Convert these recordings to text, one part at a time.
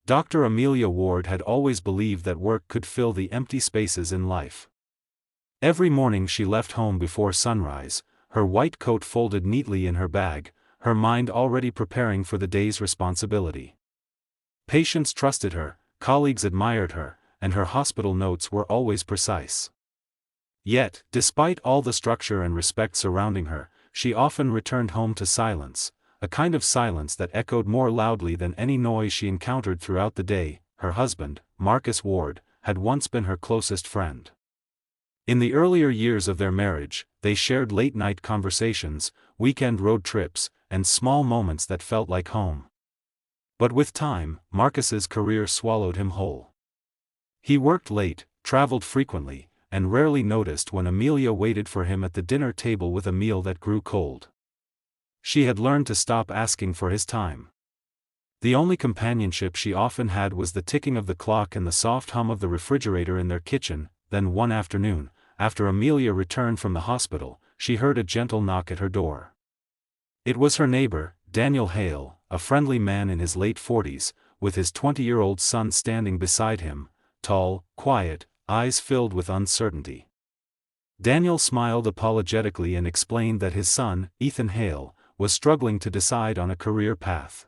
Dr. Amelia Ward had always believed that work could fill the empty spaces in life. Every morning she left home before sunrise, her white coat folded neatly in her bag, her mind already preparing for the day's responsibility. Patients trusted her, colleagues admired her, and her hospital notes were always precise. Yet, despite all the structure and respect surrounding her, she often returned home to silence, a kind of silence that echoed more loudly than any noise she encountered throughout the day. Her husband, Marcus Ward, had once been her closest friend. In the earlier years of their marriage, they shared late-night conversations, weekend road trips, and small moments that felt like home. But with time, Marcus's career swallowed him whole. He worked late, traveled frequently, and rarely noticed when Amelia waited for him at the dinner table with a meal that grew cold. She had learned to stop asking for his time. The only companionship she often had was the ticking of the clock and the soft hum of the refrigerator in their kitchen. Then one afternoon, after Amelia returned from the hospital, she heard a gentle knock at her door. It was her neighbor, Daniel Hale, a friendly man in his late 40s, with his 20-year-old son standing beside him, tall, quiet, eyes filled with uncertainty. Daniel smiled apologetically and explained that his son, Ethan Hale, was struggling to decide on a career path.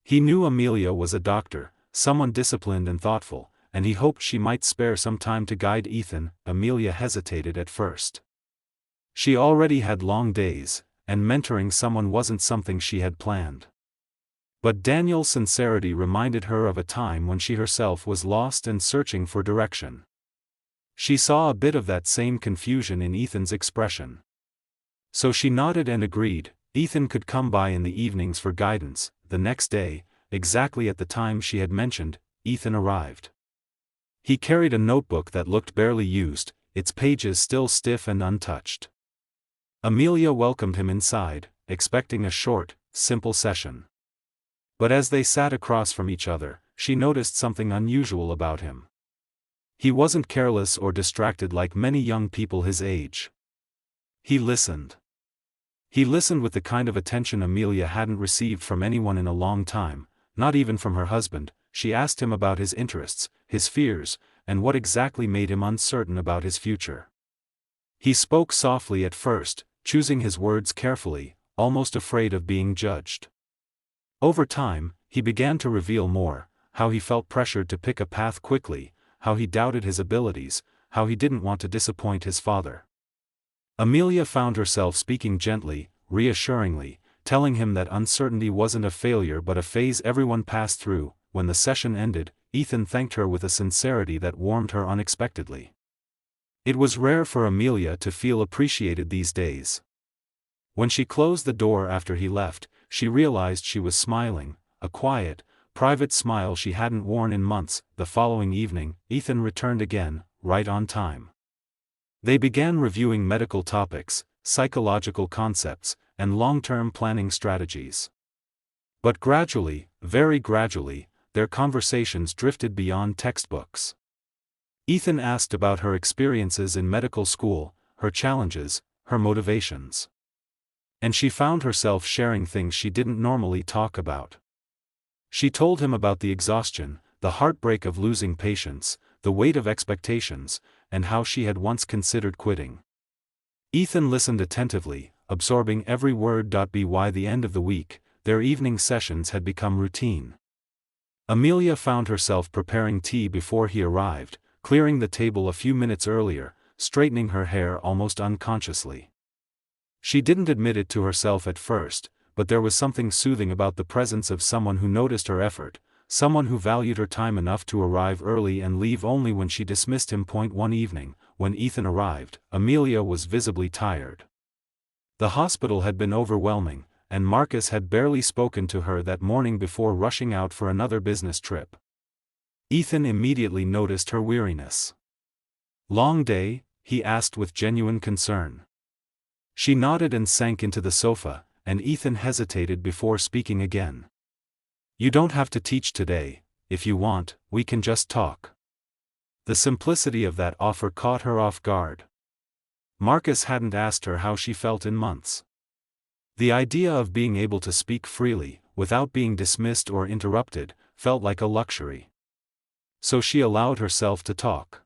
He knew Amelia was a doctor, someone disciplined and thoughtful, and he hoped she might spare some time to guide Ethan. Amelia hesitated at first. She already had long days, and mentoring someone wasn't something she had planned. But Daniel's sincerity reminded her of a time when she herself was lost and searching for direction. She saw a bit of that same confusion in Ethan's expression. So she nodded and agreed. Ethan could come by in the evenings for guidance. The next day, exactly at the time she had mentioned, Ethan arrived. He carried a notebook that looked barely used, its pages still stiff and untouched. Amelia welcomed him inside, expecting a short, simple session. But as they sat across from each other, she noticed something unusual about him. He wasn't careless or distracted like many young people his age. He listened. He listened with the kind of attention Amelia hadn't received from anyone in a long time, not even from her husband. She asked him about his interests, his fears, and what exactly made him uncertain about his future. He spoke softly at first, choosing his words carefully, almost afraid of being judged. Over time, he began to reveal more, how he felt pressured to pick a path quickly, how he doubted his abilities, how he didn't want to disappoint his father. Amelia found herself speaking gently, reassuringly, telling him that uncertainty wasn't a failure but a phase everyone passed through. When the session ended, Ethan thanked her with a sincerity that warmed her unexpectedly. It was rare for Amelia to feel appreciated these days. When she closed the door after he left, she realized she was smiling, a quiet, private smile she hadn't worn in months. The following evening, Ethan returned again, right on time. They began reviewing medical topics, psychological concepts, and long-term planning strategies. But gradually, very gradually, their conversations drifted beyond textbooks. Ethan asked about her experiences in medical school, her challenges, her motivations. And she found herself sharing things she didn't normally talk about. She told him about the exhaustion, the heartbreak of losing patients, the weight of expectations, and how she had once considered quitting. Ethan listened attentively, absorbing every word. By the end of the week, their evening sessions had become routine. Amelia found herself preparing tea before he arrived, clearing the table a few minutes earlier, straightening her hair almost unconsciously. She didn't admit it to herself at first, but there was something soothing about the presence of someone who noticed her effort, someone who valued her time enough to arrive early and leave only when she dismissed him. One evening, when Ethan arrived, Amelia was visibly tired. The hospital had been overwhelming, and Marcus had barely spoken to her that morning before rushing out for another business trip. Ethan immediately noticed her weariness. "Long day?" he asked with genuine concern. She nodded and sank into the sofa, and Ethan hesitated before speaking again. "You don't have to teach today. If you want, we can just talk." The simplicity of that offer caught her off guard. Marcus hadn't asked her how she felt in months. The idea of being able to speak freely, without being dismissed or interrupted, felt like a luxury. So she allowed herself to talk.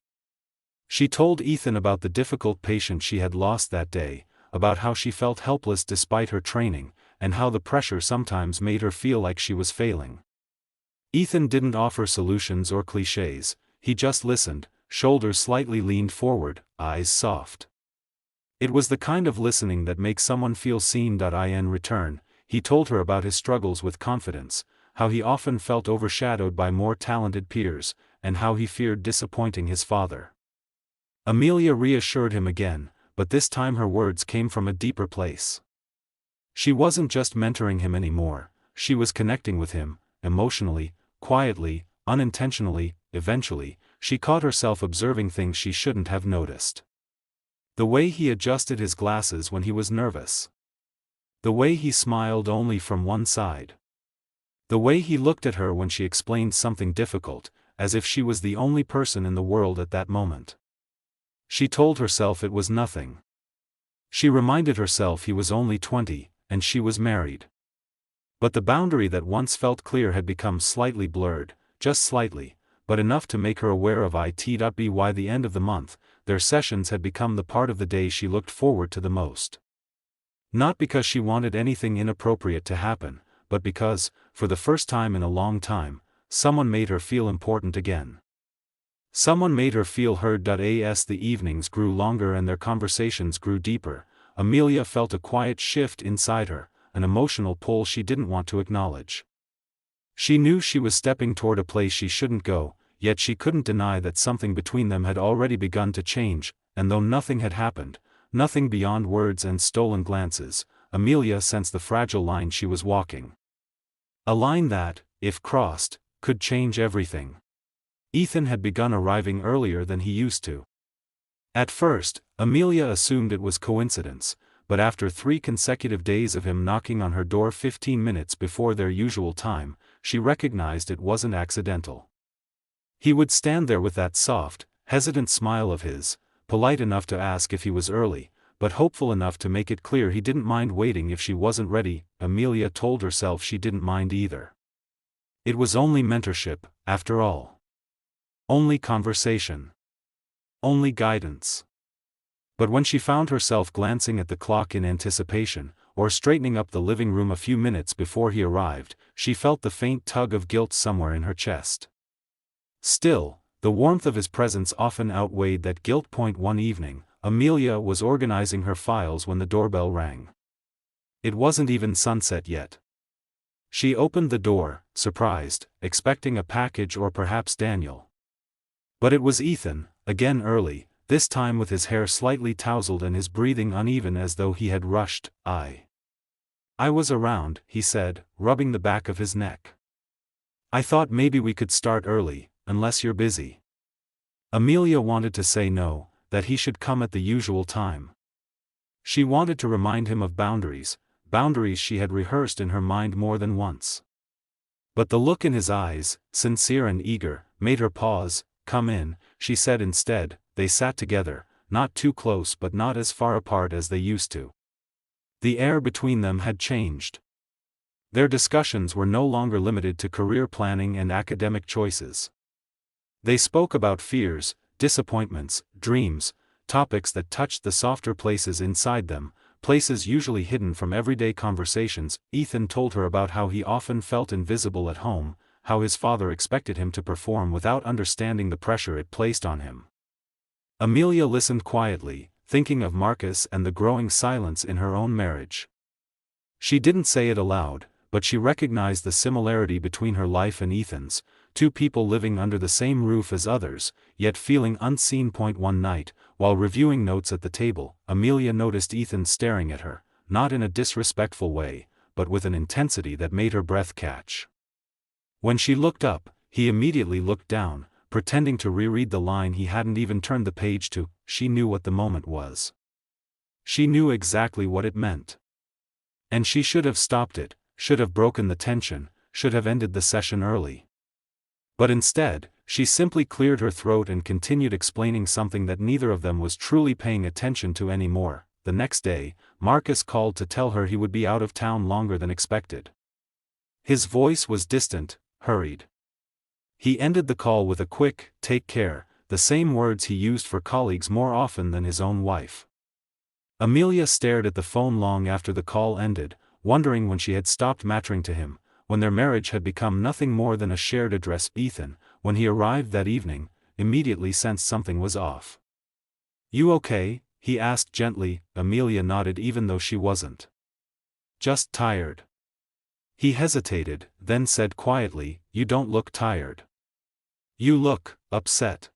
She told Ethan about the difficult patient she had lost that day, about how she felt helpless despite her training, and how the pressure sometimes made her feel like she was failing. Ethan didn't offer solutions or clichés, he just listened, shoulders slightly leaned forward, eyes soft. It was the kind of listening that makes someone feel seen. In return, he told her about his struggles with confidence, how he often felt overshadowed by more talented peers, and how he feared disappointing his father. Amelia reassured him again, but this time her words came from a deeper place. She wasn't just mentoring him anymore, she was connecting with him, emotionally, quietly, unintentionally. Eventually, she caught herself observing things she shouldn't have noticed. The way he adjusted his glasses when he was nervous. The way he smiled only from one side. The way he looked at her when she explained something difficult, as if she was the only person in the world at that moment. She told herself it was nothing. She reminded herself he was only 20, and she was married. But the boundary that once felt clear had become slightly blurred, just slightly, but enough to make her aware of it. By the end of the month, their sessions had become the part of the day she looked forward to the most. Not because she wanted anything inappropriate to happen, but because, for the first time in a long time, someone made her feel important again. Someone made her feel heard. As the evenings grew longer and their conversations grew deeper, Amelia felt a quiet shift inside her, an emotional pull she didn't want to acknowledge. She knew she was stepping toward a place she shouldn't go, yet she couldn't deny that something between them had already begun to change, and though nothing had happened, nothing beyond words and stolen glances, Amelia sensed the fragile line she was walking. A line that, if crossed, could change everything. Ethan had begun arriving earlier than he used to. At first, Amelia assumed it was coincidence, but after 3 consecutive days of him knocking on her door 15 minutes before their usual time, she recognized it wasn't accidental. He would stand there with that soft, hesitant smile of his, polite enough to ask if he was early, but hopeful enough to make it clear he didn't mind waiting if she wasn't ready. Amelia told herself she didn't mind either. It was only mentorship, after all. Only conversation. Only guidance. But when she found herself glancing at the clock in anticipation, or straightening up the living room a few minutes before he arrived, she felt the faint tug of guilt somewhere in her chest. Still, the warmth of his presence often outweighed that guilt. One evening, Amelia was organizing her files when the doorbell rang. It wasn't even sunset yet. She opened the door, surprised, expecting a package or perhaps Daniel. But it was Ethan, again early, this time with his hair slightly tousled and his breathing uneven as though he had rushed. I was around, he said, rubbing the back of his neck. I thought maybe we could start early, unless you're busy. Amelia wanted to say no, that he should come at the usual time. She wanted to remind him of boundaries she had rehearsed in her mind more than once. But the look in his eyes, sincere and eager, made her pause. Come in, she said instead. They sat together, not too close but not as far apart as they used to. The air between them had changed. Their discussions were no longer limited to career planning and academic choices. They spoke about fears, disappointments, dreams, topics that touched the softer places inside them, places usually hidden from everyday conversations. Ethan told her about how he often felt invisible at home, how his father expected him to perform without understanding the pressure it placed on him. Amelia listened quietly, thinking of Marcus and the growing silence in her own marriage. She didn't say it aloud, but she recognized the similarity between her life and Ethan's, 2 people living under the same roof as others, yet feeling unseen. One night, while reviewing notes at the table, Amelia noticed Ethan staring at her, not in a disrespectful way, but with an intensity that made her breath catch. When she looked up, he immediately looked down, pretending to reread the line he hadn't even turned the page to. She knew what the moment was. She knew exactly what it meant. And she should have stopped it, should have broken the tension, should have ended the session early. But instead, she simply cleared her throat and continued explaining something that neither of them was truly paying attention to anymore. The next day, Marcus called to tell her he would be out of town longer than expected. His voice was distant, hurried. He ended the call with a quick, "Take care," the same words he used for colleagues more often than his own wife. Amelia stared at the phone long after the call ended, wondering when she had stopped mattering to him, when their marriage had become nothing more than a shared address. Ethan, when he arrived that evening, immediately sensed something was off. "You okay?" he asked gently. Amelia nodded even though she wasn't. "Just tired." He hesitated, then said quietly, "You don't look tired. You look upset."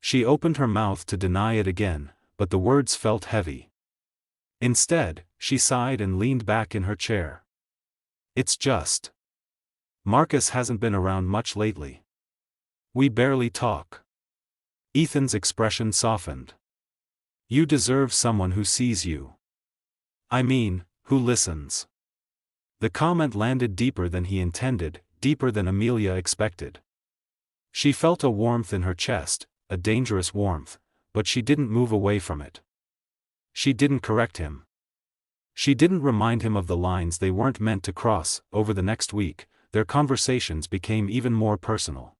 She opened her mouth to deny it again, but the words felt heavy. Instead, she sighed and leaned back in her chair. "It's just Marcus hasn't been around much lately. We barely talk." Ethan's expression softened. "You deserve someone who sees you. I mean, who listens." The comment landed deeper than he intended, deeper than Amelia expected. She felt a warmth in her chest, a dangerous warmth, but she didn't move away from it. She didn't correct him. She didn't remind him of the lines they weren't meant to cross. Over the next week, their conversations became even more personal.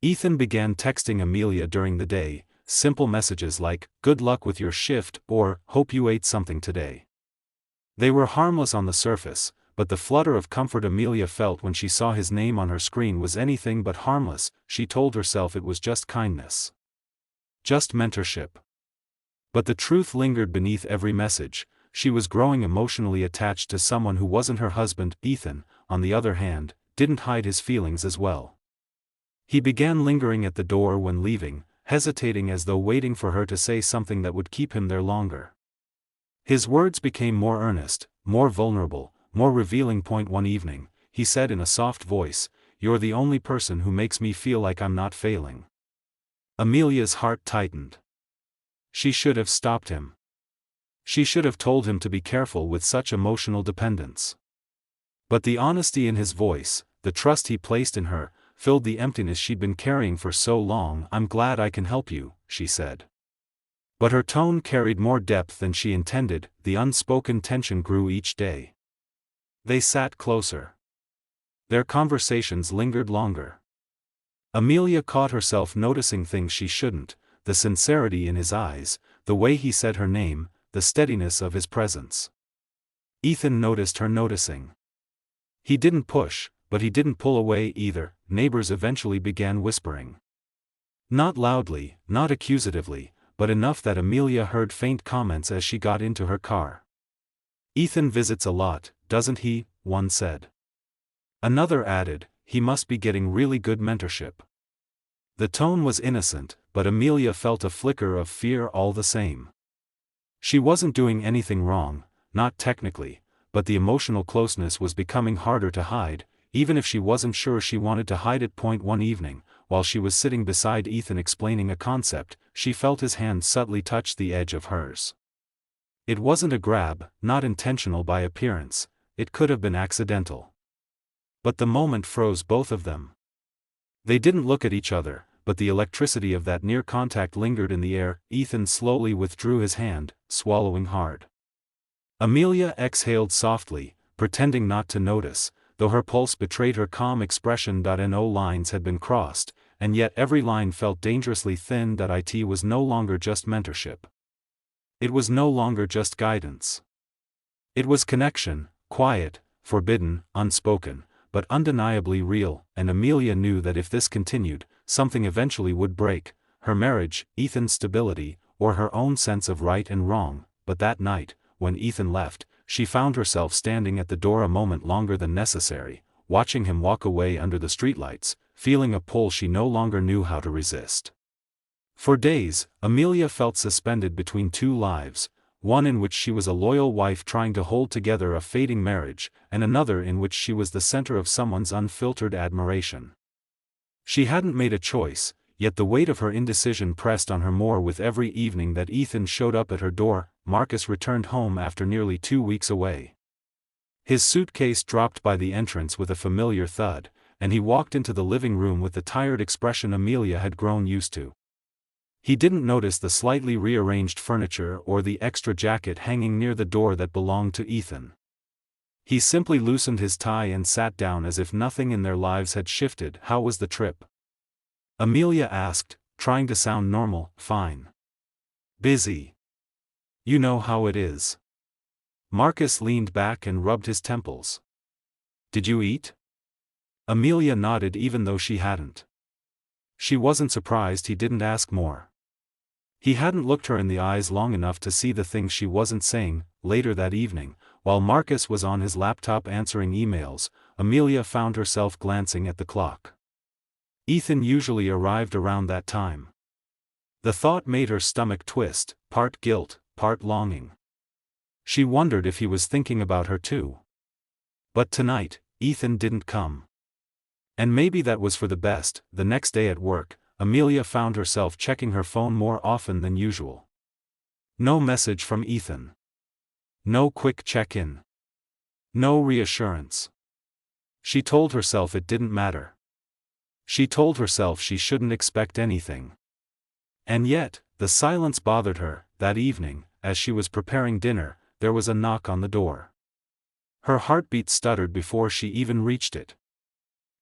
Ethan began texting Amelia during the day, simple messages like, "Good luck with your shift," or "Hope you ate something today." They were harmless on the surface, but the flutter of comfort Amelia felt when she saw his name on her screen was anything but harmless. She told herself it was just kindness. Just mentorship. But the truth lingered beneath every message. She was growing emotionally attached to someone who wasn't her husband. Ethan, on the other hand, didn't hide his feelings as well. He began lingering at the door when leaving, hesitating as though waiting for her to say something that would keep him there longer. His words became more earnest, more vulnerable, more revealing. One evening, he said in a soft voice, "You're the only person who makes me feel like I'm not failing." Amelia's heart tightened. She should have stopped him. She should have told him to be careful with such emotional dependence. But the honesty in his voice, the trust he placed in her, filled the emptiness she'd been carrying for so long. "I'm glad I can help you," she said. But her tone carried more depth than she intended. The unspoken tension grew each day. They sat closer. Their conversations lingered longer. Amelia caught herself noticing things she shouldn't: the sincerity in his eyes, the way he said her name, the steadiness of his presence. Ethan noticed her noticing. He didn't push, but he didn't pull away either. Neighbors eventually began whispering. Not loudly, not accusatively, but enough that Amelia heard faint comments as she got into her car. "Ethan visits a lot, doesn't he?" one said. Another added, "He must be getting really good mentorship." The tone was innocent, but Amelia felt a flicker of fear all the same. She wasn't doing anything wrong, not technically, but the emotional closeness was becoming harder to hide, even if she wasn't sure she wanted to hide it. One evening, while she was sitting beside Ethan explaining a concept, she felt his hand subtly touch the edge of hers. It wasn't a grab, not intentional by appearance, it could have been accidental. But the moment froze both of them. They didn't look at each other, but the electricity of that near contact lingered in the air. Ethan slowly withdrew his hand, swallowing hard. Amelia exhaled softly, pretending not to notice, though her pulse betrayed her calm expression. No lines had been crossed, and yet every line felt dangerously thin. It was no longer just mentorship. It was no longer just guidance. It was connection, quiet, forbidden, unspoken, but undeniably real. And Amelia knew that if this continued, something eventually would break: her marriage, Ethan's stability, or her own sense of right and wrong. But that night, when Ethan left, she found herself standing at the door a moment longer than necessary, watching him walk away under the streetlights, feeling a pull she no longer knew how to resist. For days, Amelia felt suspended between two lives, one in which she was a loyal wife trying to hold together a fading marriage, and another in which she was the center of someone's unfiltered admiration. She hadn't made a choice, yet the weight of her indecision pressed on her more with every evening that Ethan showed up at her door. Marcus returned home after nearly 2 weeks away. His suitcase dropped by the entrance with a familiar thud, and he walked into the living room with the tired expression Amelia had grown used to. He didn't notice the slightly rearranged furniture or the extra jacket hanging near the door that belonged to Ethan. He simply loosened his tie and sat down as if nothing in their lives had shifted. How was the trip? Amelia asked, trying to sound normal. Fine. Busy. You know how it is. Marcus leaned back and rubbed his temples. Did you eat? Amelia nodded even though she hadn't. She wasn't surprised he didn't ask more. He hadn't looked her in the eyes long enough to see the things she wasn't saying. Later that evening, while Marcus was on his laptop answering emails, Amelia found herself glancing at the clock. Ethan usually arrived around that time. The thought made her stomach twist, part guilt, part longing. She wondered if he was thinking about her too. But tonight, Ethan didn't come. And maybe that was for the best. The next day at work, Amelia found herself checking her phone more often than usual. No message from Ethan. No quick check-in. No reassurance. She told herself it didn't matter. She told herself she shouldn't expect anything. And yet, the silence bothered her. That evening, as she was preparing dinner, there was a knock on the door. Her heartbeat stuttered before she even reached it.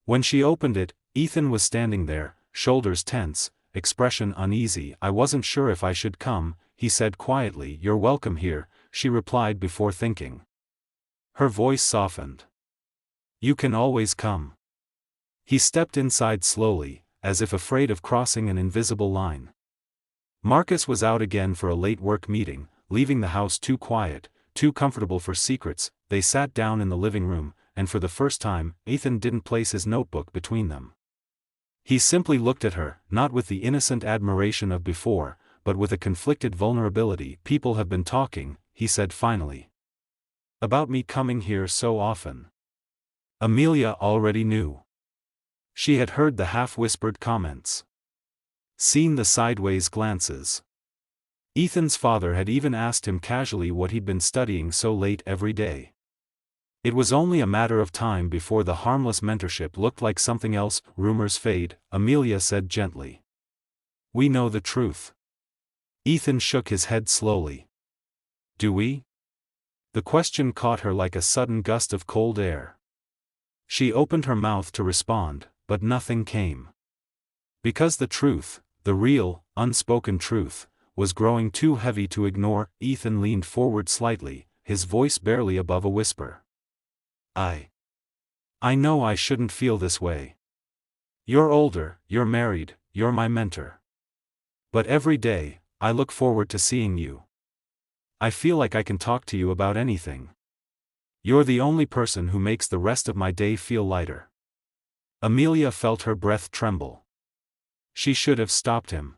When she opened it, Ethan was standing there, shoulders tense, expression uneasy. I wasn't sure if I should come, he said quietly. You're welcome here, she replied before thinking. Her voice softened. You can always come. He stepped inside slowly, as if afraid of crossing an invisible line. Marcus was out again for a late work meeting, leaving the house too quiet, too comfortable for secrets. They sat down in the living room, and for the first time, Ethan didn't place his notebook between them. He simply looked at her, not with the innocent admiration of before, but with a conflicted vulnerability. People have been talking, he said finally. About me coming here so often. Amelia already knew. She had heard the half-whispered comments. Seen the sideways glances. Ethan's father had even asked him casually what he'd been studying so late every day. It was only a matter of time before the harmless mentorship looked like something else. Rumors fade, Amelia said gently. We know the truth. Ethan shook his head slowly. Do we? The question caught her like a sudden gust of cold air. She opened her mouth to respond, but nothing came. Because the truth, the real, unspoken truth, was growing too heavy to ignore. Ethan leaned forward slightly, his voice barely above a whisper. I know I shouldn't feel this way. You're older, you're married, you're my mentor. But every day, I look forward to seeing you. I feel like I can talk to you about anything. You're the only person who makes the rest of my day feel lighter. Amelia felt her breath tremble. She should have stopped him.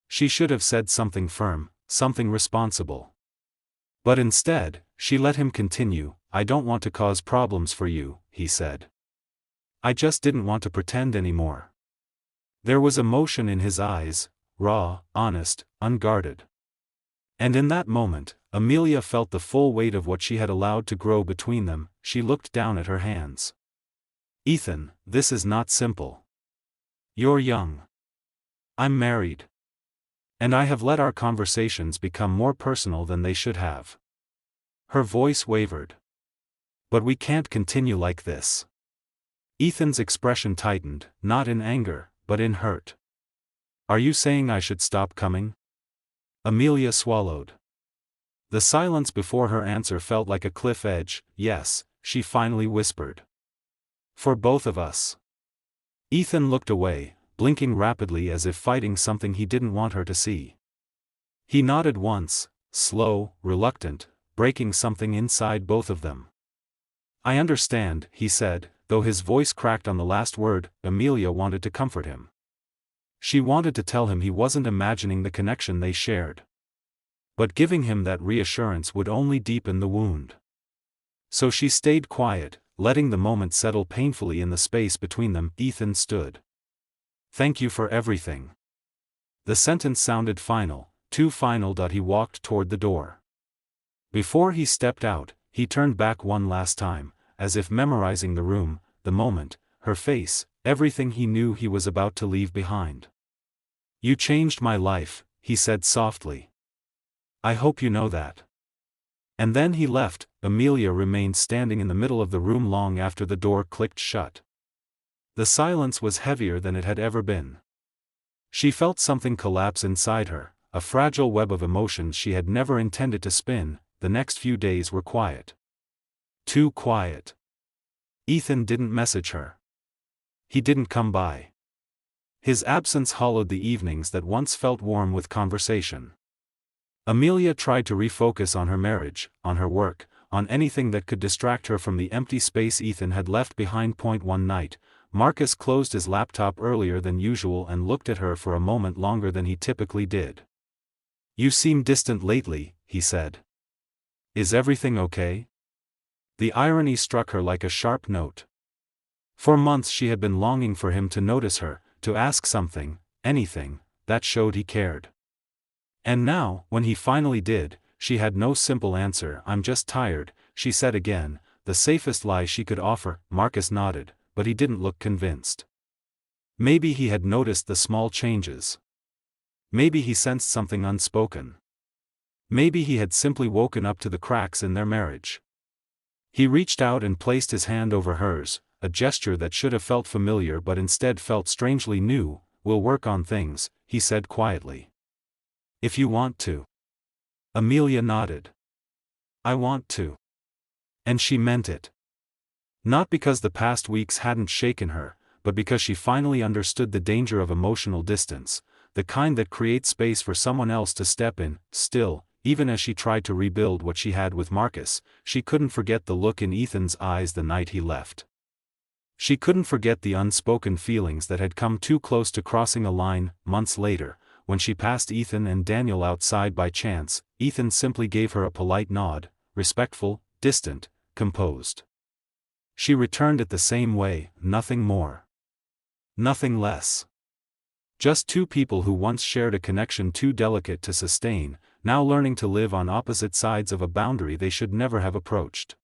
She should have said something firm, something responsible. But instead, she let him continue. I don't want to cause problems for you, he said. I just didn't want to pretend anymore. There was emotion in his eyes, raw, honest, unguarded. And in that moment, Amelia felt the full weight of what she had allowed to grow between them. She looked down at her hands. Ethan, this is not simple. You're young. I'm married. And I have let our conversations become more personal than they should have. Her voice wavered. But we can't continue like this. Ethan's expression tightened, not in anger, but in hurt. Are you saying I should stop coming? Amelia swallowed. The silence before her answer felt like a cliff edge. Yes, she finally whispered. For both of us. Ethan looked away, blinking rapidly as if fighting something he didn't want her to see. He nodded once, slow, reluctant, breaking something inside both of them. I understand, he said, though his voice cracked on the last word. Amelia wanted to comfort him. She wanted to tell him he wasn't imagining the connection they shared. But giving him that reassurance would only deepen the wound. So she stayed quiet, letting the moment settle painfully in the space between them. Ethan stood. Thank you for everything. The sentence sounded final, too final. He walked toward the door. Before he stepped out, he turned back one last time, as if memorizing the room, the moment, her face, everything he knew he was about to leave behind. You changed my life, he said softly. I hope you know that. And then he left. Amelia remained standing in the middle of the room long after the door clicked shut. The silence was heavier than it had ever been. She felt something collapse inside her, a fragile web of emotions she had never intended to spin. The next few days were quiet. Too quiet. Ethan didn't message her. He didn't come by. His absence hollowed the evenings that once felt warm with conversation. Amelia tried to refocus on her marriage, on her work, on anything that could distract her from the empty space Ethan had left behind. One night, Marcus closed his laptop earlier than usual and looked at her for a moment longer than he typically did. "You seem distant lately," he said. "Is everything okay?" The irony struck her like a sharp note. For months she had been longing for him to notice her, to ask something, anything, that showed he cared. And now, when he finally did, she had no simple answer. "I'm just tired," she said again, the safest lie she could offer. Marcus nodded, but he didn't look convinced. Maybe he had noticed the small changes. Maybe he sensed something unspoken. Maybe he had simply woken up to the cracks in their marriage. He reached out and placed his hand over hers, a gesture that should have felt familiar but instead felt strangely new. "We'll work on things," he said quietly. "If you want to." Amelia nodded. "I want to." And she meant it. Not because the past weeks hadn't shaken her, but because she finally understood the danger of emotional distance, the kind that creates space for someone else to step in. Still, even as she tried to rebuild what she had with Marcus, she couldn't forget the look in Ethan's eyes the night he left. She couldn't forget the unspoken feelings that had come too close to crossing a line. Months later, when she passed Ethan and Daniel outside by chance, Ethan simply gave her a polite nod, respectful, distant, composed. She returned it the same way, nothing more. Nothing less. Just two people who once shared a connection too delicate to sustain, now learning to live on opposite sides of a boundary they should never have approached.